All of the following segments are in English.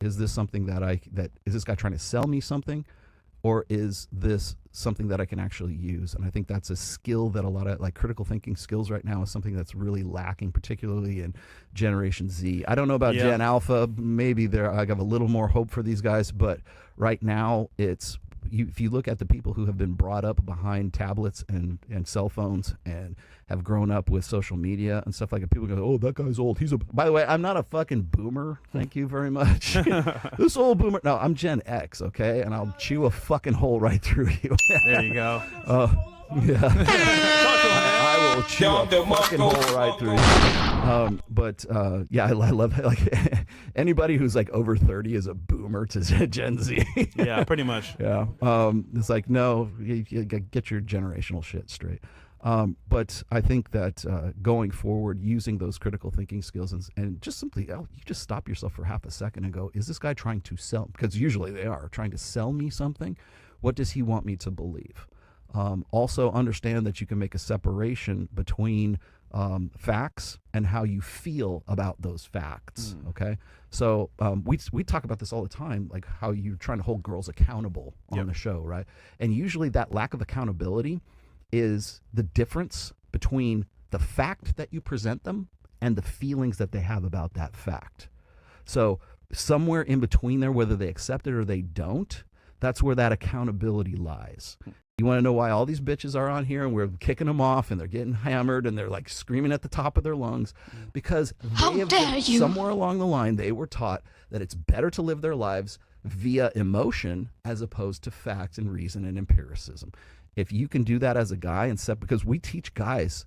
Is this something that is this guy trying to sell me something, or is this something that I can actually use? And I think that's a skill that a lot of like critical thinking skills right now is something that's really lacking, particularly in Generation Z. I don't know about Gen Alpha. Maybe I have a little more hope for these guys, but right now if you look at the people who have been brought up behind tablets and cell phones and have grown up with social media and stuff like that, people go, oh, that guy's old. By the way, I'm not a fucking boomer. Thank you very much. This old boomer. No, I'm Gen X, okay? And I'll chew a fucking hole right through you. There you go. Yeah. I will chew a fucking hole right through you. Yeah, I love it. Like anybody who's like over 30 is a boomer to Gen Z. Yeah, pretty much. Yeah. It's like, no, you get your generational shit straight. But I think that going forward, using those critical thinking skills and just simply, you just stop yourself for half a second and go, is this guy trying to sell? Because usually they are trying to sell me something. What does he want me to believe? Also understand that you can make a separation between facts and how you feel about those facts. Okay. So we talk about this all the time, like how you're trying to hold girls accountable on the show, right? And usually that lack of accountability is the difference between the fact that you present them and the feelings that they have about that fact. So somewhere in between there, whether they accept it or they don't, that's where that accountability lies. You want to know why all these bitches are on here and we're kicking them off and they're getting hammered and they're like screaming at the top of their lungs? Because somewhere along the line, they were taught that it's better to live their lives via emotion as opposed to fact and reason and empiricism. If you can do that as a guy because we teach guys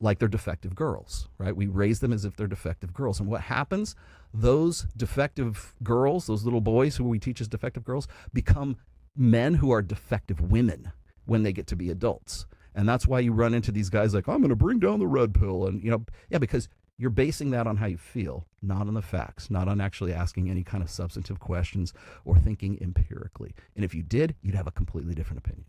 like they're defective girls, right? We raise them as if they're defective girls. And what happens? Those defective girls, those little boys who we teach as defective girls, become men who are defective women when they get to be adults. And that's why you run into these guys like, I'm going to bring down the red pill. And, because you're basing that on how you feel, not on the facts, not on actually asking any kind of substantive questions or thinking empirically. And if you did, you'd have a completely different opinion.